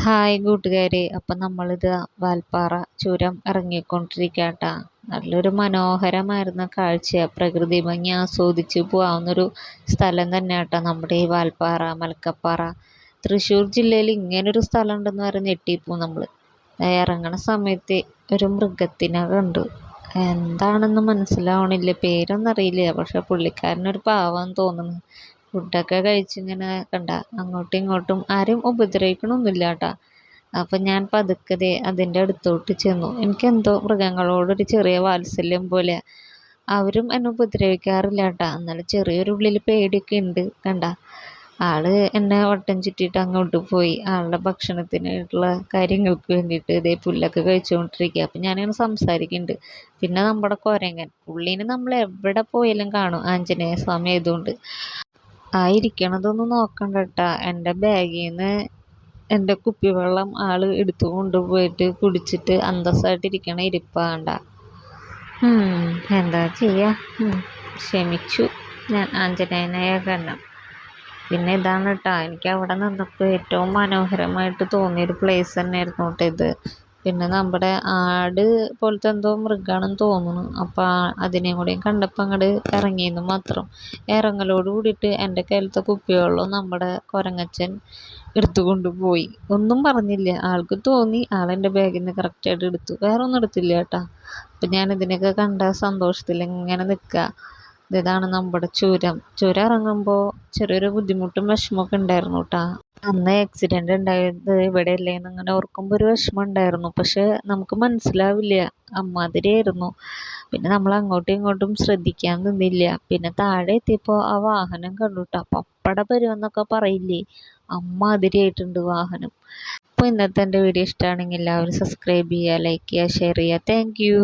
Hi കൂട്ടുകാരെ, അപ്പം നമ്മളിത് വാൽപ്പാറ ചുരം ഇറങ്ങിക്കൊണ്ടിരിക്കട്ടാ. നല്ലൊരു മനോഹരമായിരുന്ന കാഴ്ച, പ്രകൃതി ഭംഗി ആസ്വദിച്ച് പോകാവുന്നൊരു സ്ഥലം തന്നെ കേട്ടോ നമ്മുടെ ഈ വാൽപ്പാറ മലക്കപ്പാറ. തൃശ്ശൂർ ജില്ലയിൽ ഇങ്ങനൊരു സ്ഥലം ഉണ്ടെന്ന് പറഞ്ഞ് ഞെട്ടിപ്പോവും നമ്മൾ. ഇറങ്ങണ സമയത്ത് ഒരു മൃഗത്തിനെ കണ്ടു. എന്താണെന്ന് മനസ്സിലാവണില്ല, പേരൊന്നും അറിയില്ല. പക്ഷെ പുള്ളിക്കാരനൊരു പാവാന്ന് തോന്നുന്നു. ഫുഡൊക്കെ കഴിച്ചിങ്ങനെ കണ്ട അങ്ങോട്ടും ഇങ്ങോട്ടും ആരും ഉപദ്രവിക്കണമൊന്നുമില്ല കേട്ടാ. അപ്പം ഞാൻ പതുക്കെ ദേ അതിൻ്റെ അടുത്തോട്ട് ചെന്നു. എനിക്കെന്തോ മൃഗങ്ങളോടൊരു ചെറിയ വാത്സല്യം പോലെ. അവരും എന്നെ ഉപദ്രവിക്കാറില്ല കേട്ടാ. എന്നാലും ചെറിയൊരു ഉള്ളിൽ പേടിയൊക്കെ ഉണ്ട്. കണ്ട ആള് എന്നെ വട്ടം ചുറ്റിയിട്ട് അങ്ങോട്ട് പോയി. ആളുടെ ഭക്ഷണത്തിനായിട്ടുള്ള കാര്യങ്ങൾക്ക് വേണ്ടിയിട്ട് ഇതേ പുല്ലൊക്കെ കഴിച്ചുകൊണ്ടിരിക്കുക. അപ്പം ഞാനിങ്ങനെ സംസാരിക്കുന്നുണ്ട്. പിന്നെ നമ്മുടെ കുരങ്ങൻ, പുള്ളീനെ നമ്മൾ എവിടെ പോയാലും കാണും, ആഞ്ജനേയ സ്വാമി ആയതുകൊണ്ട്. ആ ഇരിക്കണതൊന്നും നോക്കണ്ട കേട്ടാ. എൻ്റെ ബാഗിൽ നിന്ന് എൻ്റെ കുപ്പിവെള്ളം ആള് എടുത്തു കൊണ്ടുപോയിട്ട് കുടിച്ചിട്ട് അന്തസ്സായിട്ടിരിക്കണ ഇരിപ്പാണ്ട. എന്താ ചെയ്യാ. ക്ഷമിച്ചു ഞാൻ ആഞ്ജനേയനായ കാരണം. പിന്നെ ഇതാണ് കേട്ടോ, എനിക്ക് അവിടെ നിന്നപ്പോൾ ഏറ്റവും മനോഹരമായിട്ട് തോന്നിയൊരു പ്ലേസ് തന്നെയായിരുന്നു കേട്ടോ ഇത്. പിന്നെ നമ്മുടെ ആട് പോലത്തെ എന്തോ മൃഗമാണെന്ന് തോന്നുന്നു. അപ്പം അതിനെയും കൂടെയും കണ്ടപ്പോൾ അങ്ങോട്ട് ഇറങ്ങിയെന്ന് മാത്രം. ഇറങ്ങലോട് കൂടിയിട്ട് എൻ്റെ കയ്യിലത്തെ കുപ്പിവെള്ളം നമ്മുടെ കുരങ്ങച്ചൻ എടുത്തു കൊണ്ടുപോയി. ഒന്നും പറഞ്ഞില്ല. ആൾക്ക് തോന്നി, ആളെൻ്റെ ബാഗിൽ നിന്ന് കറക്റ്റായിട്ട് എടുത്തു. വേറെ ഒന്നും എടുത്തില്ല കേട്ടോ. അപ്പം ഞാൻ ഇതിനൊക്കെ കണ്ട സന്തോഷത്തിൽ ഇങ്ങനെ നിൽക്കുക. ഇതാണ് നമ്മുടെ ചുരം. ചുരം ഇറങ്ങുമ്പോൾ ചെറിയൊരു ബുദ്ധിമുട്ടും വിഷമമൊക്കെ ഉണ്ടായിരുന്നു കേട്ടോ. അന്ന് ആക്സിഡൻ്റ് ഉണ്ടായത് ഇവിടെയല്ലേ എന്നിങ്ങനെ ഓർക്കുമ്പോൾ ഒരു വിഷമം ഉണ്ടായിരുന്നു. പക്ഷെ നമുക്ക് മനസ്സിലാവില്ല, അമ്മാതിരിയായിരുന്നു. പിന്നെ നമ്മൾ അങ്ങോട്ടും ഇങ്ങോട്ടും ശ്രദ്ധിക്കാൻ നിന്നില്ല. പിന്നെ താഴെ എത്തിയപ്പോൾ ആ വാഹനം കണ്ടു കേട്ടോ. പപ്പട വരുമെന്നൊക്കെ പറയില്ലേ, അമ്മാതിരിയായിട്ടുണ്ട് വാഹനം. അപ്പോൾ ഇന്നത്തെ എൻ്റെ വീഡിയോ ഇഷ്ടമാണെങ്കിൽ എല്ലാവരും സബ്സ്ക്രൈബ് ചെയ്യുക, ലൈക്ക് ചെയ്യുക, ഷെയർ ചെയ്യുക. Thank you.